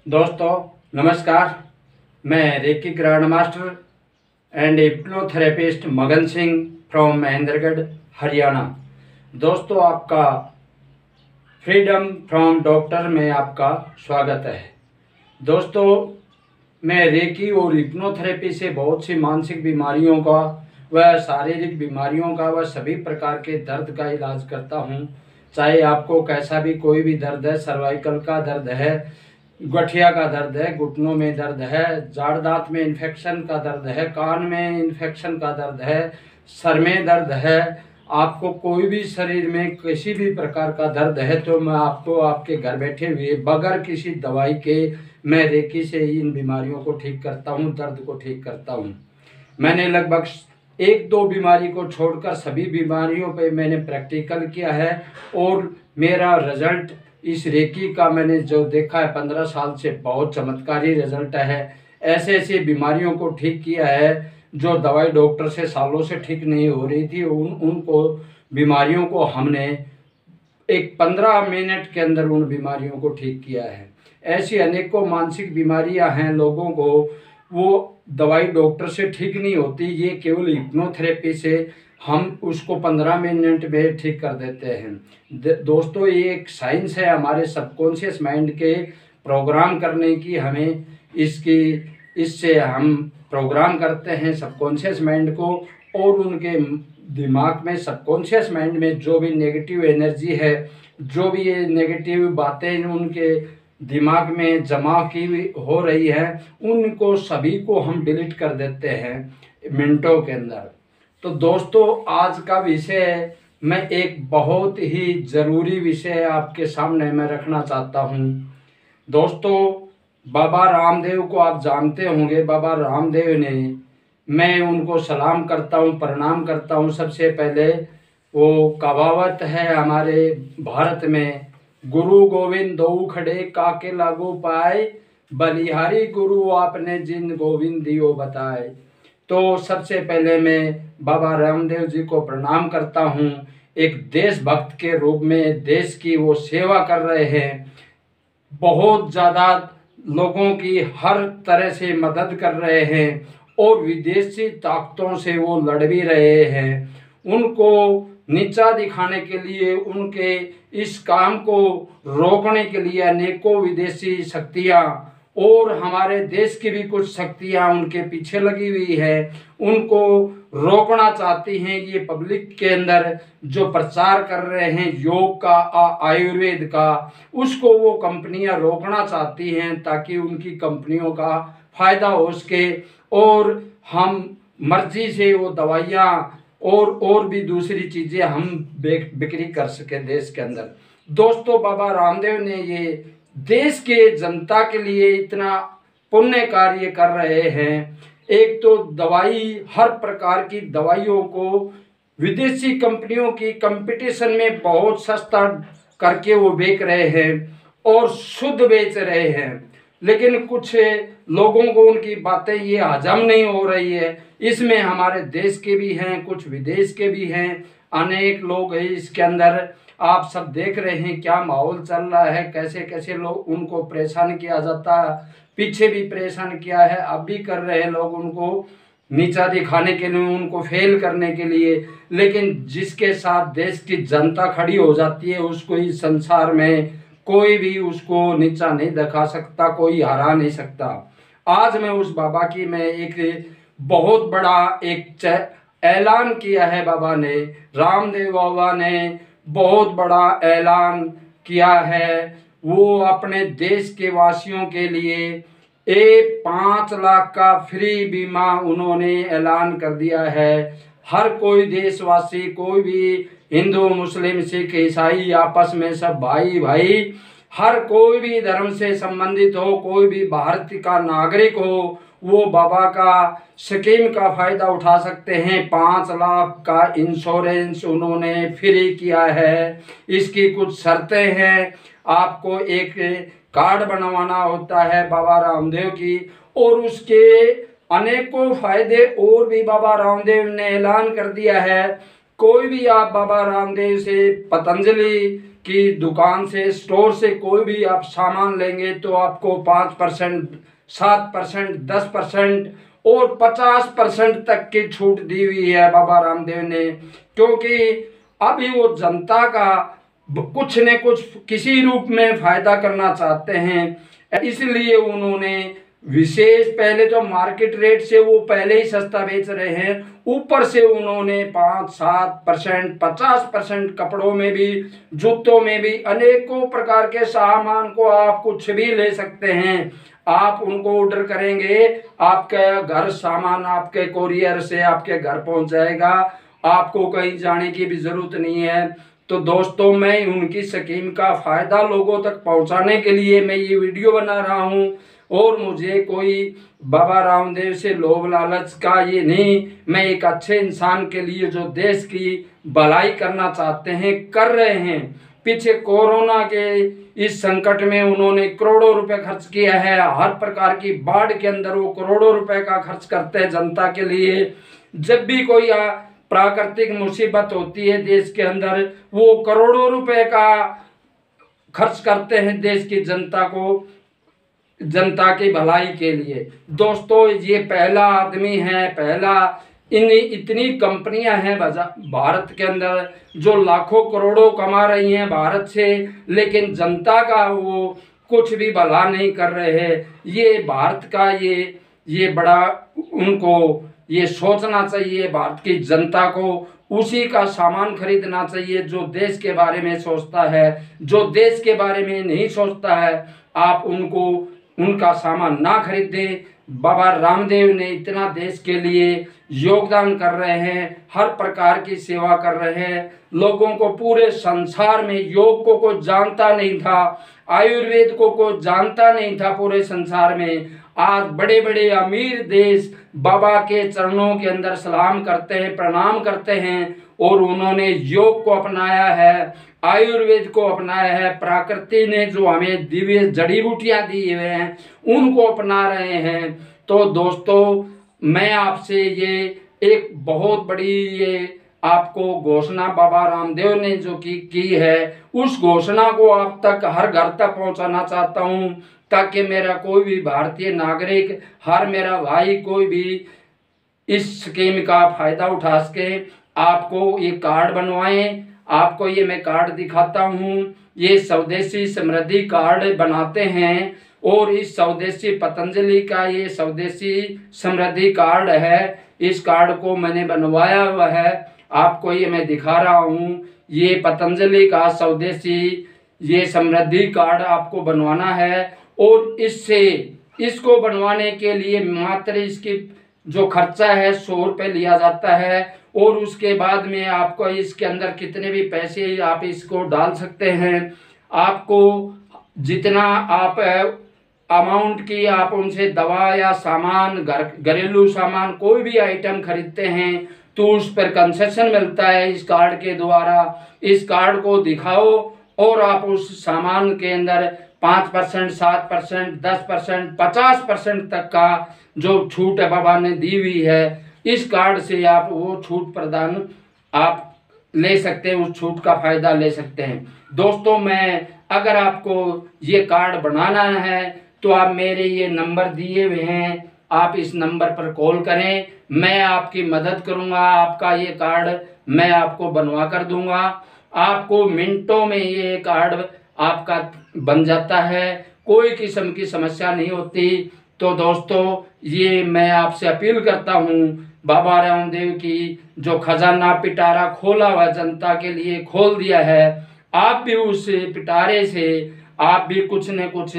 दोस्तों नमस्कार। मैं reiki grand master and hypnotherapist मगन सिंह फ्रॉम महेंद्रगढ़ हरियाणा। दोस्तों आपका फ्रीडम फ्रॉम डॉक्टर में आपका स्वागत है। दोस्तों मैं रेकी और हिप्नोथेरेपी से बहुत सी मानसिक बीमारियों का व शारीरिक बीमारियों का व सभी प्रकार के दर्द का इलाज करता हूं। चाहे आपको कैसा भी कोई भी दर्द है, सर्वाइकल का दर्द है, गठिया का दर्द है, घुटनों में दर्द है, जाड़ दांत में इन्फेक्शन का दर्द है, कान में इन्फेक्शन का दर्द है, सर में दर्द है, आपको कोई भी शरीर में किसी भी प्रकार का दर्द है तो मैं आपको आपके घर बैठे हुए बगैर किसी दवाई के मैं रेकी से इन बीमारियों को ठीक करता हूं, दर्द को ठीक करता हूं। मैंने लगभग एक दो बीमारी को छोड़कर सभी बीमारियों पे मैंने प्रैक्टिकल किया है और मेरा रिजल्ट इस रेकी का मैंने जो देखा है 15 साल से बहुत चमत्कारी रिजल्ट है। ऐसे ऐसे बीमारियों को ठीक किया है जो दवाई डॉक्टर से सालों से ठीक नहीं हो रही थी, उनको बीमारियों को हमने एक 15 मिनट के अंदर उन बीमारियों को ठीक किया है। ऐसी अनेकों मानसिक बीमारियां हैं लोगों को, वो दवाई डॉक्टर से ठीक नहीं होती, ये केवल हिप्नोथेरेपी से हम उसको 15 मिनट में ठीक कर देते हैं। दोस्तों ये एक साइंस है हमारे सबकॉन्शियस माइंड के प्रोग्राम करने की। हमें इससे हम प्रोग्राम करते हैं सबकॉन्शियस माइंड को और उनके दिमाग में, सबकॉन्शियस माइंड में जो भी नेगेटिव एनर्जी है, जो भी ये नेगेटिव बातें उनके दिमाग में जमा की हो रही है, उनको सभी को हम डिलीट कर देते हैं मिनटों के अंदर। तो दोस्तों आज का विषय मैं एक बहुत ही ज़रूरी विषय आपके सामने मैं रखना चाहता हूँ। दोस्तों बाबा रामदेव को आप जानते होंगे। बाबा रामदेव ने, मैं उनको सलाम करता हूँ, प्रणाम करता हूँ। सबसे पहले वो कहावत है हमारे भारत में, गुरु गोविंद दो खड़े काके लागू पाए, बलिहारी गुरु आपने जिन गोविंद दियो बताए। तो सबसे पहले मैं बाबा रामदेव जी को प्रणाम करता हूँ। एक देशभक्त के रूप में देश की वो सेवा कर रहे हैं, बहुत ज़्यादा लोगों की हर तरह से मदद कर रहे हैं और विदेशी ताकतों से वो लड़ भी रहे हैं। उनको नीचा दिखाने के लिए, उनके इस काम को रोकने के लिए अनेकों विदेशी शक्तियां और हमारे देश की भी कुछ शक्तियां उनके पीछे लगी हुई है, उनको रोकना चाहती हैं। ये पब्लिक के अंदर जो प्रचार कर रहे हैं योग का, आयुर्वेद का, उसको वो कंपनियां रोकना चाहती हैं ताकि उनकी कंपनियों का फायदा हो सके और हम मर्जी से वो दवाइयाँ और भी दूसरी चीज़ें हम बिक्री कर सके देश के अंदर। दोस्तों बाबा रामदेव ने ये देश के जनता के लिए इतना पुण्य कार्य कर रहे हैं। एक तो दवाई, हर प्रकार की दवाइयों को विदेशी कंपनियों की कंपटीशन में बहुत सस्ता करके वो बेच रहे हैं और शुद्ध बेच रहे हैं, लेकिन कुछ लोगों को उनकी बातें ये हजम नहीं हो रही है। इसमें हमारे देश के भी हैं, कुछ विदेश के भी हैं, अनेक लोग हैं इसके अंदर। आप सब देख रहे हैं क्या माहौल चल रहा है, कैसे कैसे लोग उनको परेशान किया जाता है। पीछे भी परेशान किया है, अब भी कर रहे हैं लोग उनको नीचा दिखाने के लिए, उनको फेल करने के लिए। लेकिन जिसके साथ देश की जनता खड़ी हो जाती है उसको इस संसार में कोई भी उसको नीचा नहीं दिखा सकता, कोई हरा नहीं सकता। आज मैं उस बाबा की मैं एक बहुत बड़ा एक ऐलान किया है बाबा ने, रामदेव बाबा ने बहुत बड़ा ऐलान किया है। वो अपने देश के वासियों के लिए 5 लाख का फ्री बीमा उन्होंने ऐलान कर दिया है। हर कोई देशवासी, कोई भी हिंदू, मुस्लिम, सिख, ईसाई, आपस में सब भाई भाई, हर कोई भी धर्म से संबंधित हो, कोई भी भारत का नागरिक हो, वो बाबा का स्कीम का फायदा उठा सकते हैं। 5 लाख का इंश्योरेंस उन्होंने फ्री किया है। इसकी कुछ शर्तें हैं, आपको एक कार्ड बनवाना होता है बाबा रामदेव की, और उसके अनेकों फायदे और भी बाबा रामदेव ने ऐलान कर दिया है। कोई भी आप बाबा रामदेव से पतंजलि की दुकान से, स्टोर से कोई भी आप सामान लेंगे तो आपको 5%, 7%, 10% और 50% तक की छूट दी हुई है बाबा रामदेव ने। क्योंकि अभी वो जनता का कुछ न कुछ किसी रूप में फायदा करना चाहते हैं, इसलिए उन्होंने विशेष पहले तो मार्केट रेट से वो पहले ही सस्ता बेच रहे हैं, ऊपर से उन्होंने 5-7%, 50% कपड़ों में भी, जूतों में भी, अनेकों प्रकार के सामान को आप कुछ भी ले सकते हैं। आप उनको ऑर्डर करेंगे, आपका घर सामान आपके कोरियर से आपके घर पहुंच जाएगा, आपको कहीं जाने की भी जरूरत नहीं है। तो दोस्तों, मैं उनकी स्कीम का फायदा लोगों तक पहुंचाने के लिए मैं ये वीडियो बना रहा हूं, और मुझे कोई बाबा रामदेव से लोभ लालच का ये नहीं, मैं एक अच्छे इंसान के लिए जो देश की भलाई करना चाहते हैं कर रहे हैं। पीछे कोरोना के इस संकट में उन्होंने करोड़ों रुपए खर्च किया है, हर प्रकार की बाढ़ के अंदर वो करोड़ों रुपए का खर्च करते हैं जनता के लिए। जब भी कोई प्राकृतिक मुसीबत होती है देश के अंदर, वो करोड़ों रुपए का खर्च करते हैं देश की जनता को, जनता की भलाई के लिए। दोस्तों, ये पहला आदमी है, पहला इतनी कंपनियां हैं भारत के अंदर जो लाखों करोड़ों कमा रही हैं भारत से, लेकिन जनता का वो कुछ भी भला नहीं कर रहे हैं। ये भारत का ये बड़ा उनको ये सोचना चाहिए, भारत की जनता को उसी का सामान खरीदना चाहिए जो देश के बारे में सोचता है। जो देश के बारे में नहीं सोचता है, आप उनका सामान ना खरीदें। बाबा रामदेव ने इतना देश के लिए योगदान कर रहे हैं, हर प्रकार की सेवा कर रहे हैं। लोगों को पूरे संसार में योग को कोई जानता नहीं था, आयुर्वेद को कोई जानता नहीं था पूरे संसार में। आज बड़े बड़े अमीर देश बाबा के चरणों के अंदर सलाम करते हैं, प्रणाम करते हैं, और उन्होंने योग को अपनाया है, आयुर्वेद को अपनाया है। प्रकृति ने जो हमें दिव्य जड़ी बूटियां दी हुए हैं उनको अपना रहे हैं। तो दोस्तों, मैं आपसे ये एक बहुत बड़ी ये आपको घोषणा बाबा रामदेव ने जो की है, उस घोषणा को आप तक, हर घर तक पहुंचाना चाहता हूं, ताकि मेरा कोई भी भारतीय नागरिक, हर मेरा भाई कोई भी इस स्कीम का फायदा उठा सके। आपको ये कार्ड बनवाएं। आपको ये मैं कार्ड दिखाता हूँ, ये स्वदेशी समृद्धि कार्ड बनाते हैं, और इस स्वदेशी पतंजलि का ये स्वदेशी समृद्धि कार्ड है। इस कार्ड को मैंने बनवाया हुआ है, आपको ये मैं दिखा रहा हूँ। ये पतंजलि का स्वदेशी ये समृद्धि कार्ड आपको बनवाना है, और इसको बनवाने के लिए मात्र इसकी जो खर्चा है 100 रुपये लिया जाता है। और उसके बाद में आपको इसके अंदर कितने भी पैसे आप इसको डाल सकते हैं। आपको जितना आप अमाउंट की आप उनसे दवा या सामान, घरेलू सामान, कोई भी आइटम खरीदते हैं तो उस पर कंसेशन मिलता है इस कार्ड के द्वारा। इस कार्ड को दिखाओ और आप उस सामान के अंदर 5%, 7%, 10%, 50% तक का जो छूट बाबा ने दी हुई है, इस कार्ड से आप वो छूट प्रदान आप ले सकते हैं, उस छूट का फायदा ले सकते हैं। दोस्तों, अगर आपको ये कार्ड बनाना है तो आप मेरे ये नंबर दिए हुए हैं, आप इस नंबर पर कॉल करें, मैं आपकी मदद करूंगा। आपका ये कार्ड मैं आपको बनवा कर दूंगा। आपको मिनटों में ये कार्ड आपका बन जाता है, कोई किस्म की समस्या नहीं होती। तो दोस्तों, ये मैं आपसे अपील करता हूँ, बाबा रामदेव की जो खजाना पिटारा खोला हुआ जनता के लिए खोल दिया है, आप भी उस पिटारे से आप भी कुछ न कुछ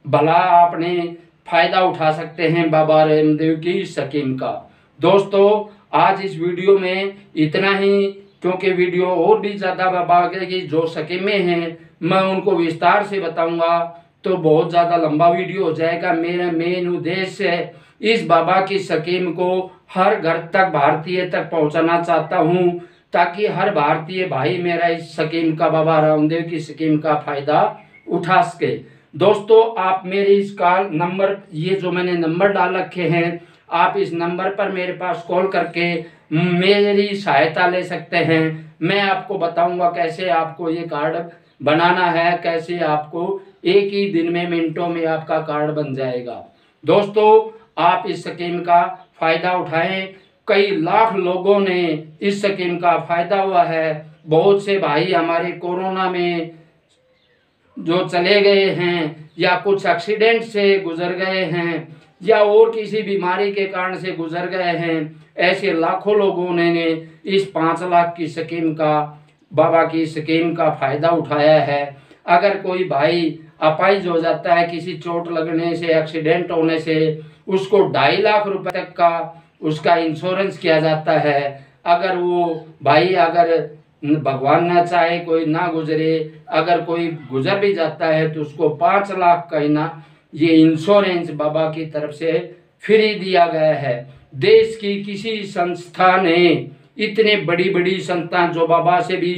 भला आपने फायदा उठा सकते हैं बाबा रामदेव की स्कीम का। दोस्तों, आज इस वीडियो में इतना ही, क्योंकि वीडियो और भी ज़्यादा बाबा की जो स्कीमें हैं मैं उनको विस्तार से बताऊंगा तो बहुत ज़्यादा लंबा वीडियो हो जाएगा। मेरा मेन उद्देश्य है इस बाबा की स्कीम को हर घर तक, भारतीय तक पहुंचाना चाहता हूं, ताकि हर भारतीय भाई मेरा इस स्कीम का, बाबा रामदेव की स्कीम का फायदा उठा सके। दोस्तों, आप मेरे इस कॉल नंबर, ये जो मैंने नंबर डाल रखे हैं, आप इस नंबर पर मेरे पास कॉल करके मेरी सहायता ले सकते हैं। मैं आपको बताऊंगा कैसे आपको ये कार्ड बनाना है, कैसे आपको एक ही दिन में मिनटों में आपका कार्ड बन जाएगा। दोस्तों, आप इस स्कीम का फ़ायदा उठाएं। कई लाख लोगों ने इस स्कीम का फ़ायदा हुआ है। बहुत से भाई हमारे कोरोना में जो चले गए हैं या कुछ एक्सीडेंट से गुजर गए हैं या और किसी बीमारी के कारण से गुजर गए हैं, ऐसे लाखों लोगों ने इस 5 लाख की स्कीम का, बाबा की स्कीम का फ़ायदा उठाया है। अगर कोई भाई अपाहिज हो जाता है किसी चोट लगने से, एक्सीडेंट होने से, उसको 2.5 लाख रुपए तक का उसका इंश्योरेंस किया जाता है। अगर वो भाई, अगर भगवान ना चाहे कोई ना गुजरे, अगर कोई गुजर भी जाता है तो उसको 5 लाख का ना ये इंश्योरेंस बाबा की तरफ से फ्री दिया गया है। देश की किसी संस्था ने, इतने बड़ी बड़ी संस्थाएं जो बाबा से भी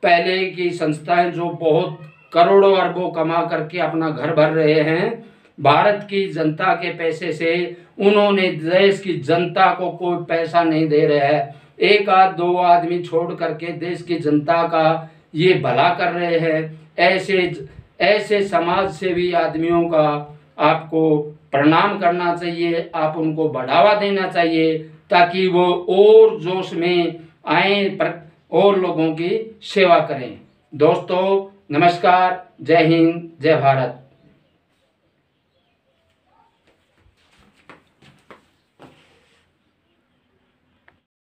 पहले की संस्थाएं जो बहुत करोड़ों अरबों कमा करके अपना घर भर रहे हैं, भारत की जनता के पैसे से, उन्होंने देश की जनता को कोई पैसा नहीं दे रहे हैं। एक आध दो आदमी छोड़ करके देश की जनता का ये भला कर रहे हैं। ऐसे समाज सेवी आदमियों का आपको प्रणाम करना चाहिए, आप उनको बढ़ावा देना चाहिए ताकि वो और जोश में आए और लोगों की सेवा करें। दोस्तों, नमस्कार, जय हिंद, जय भारत।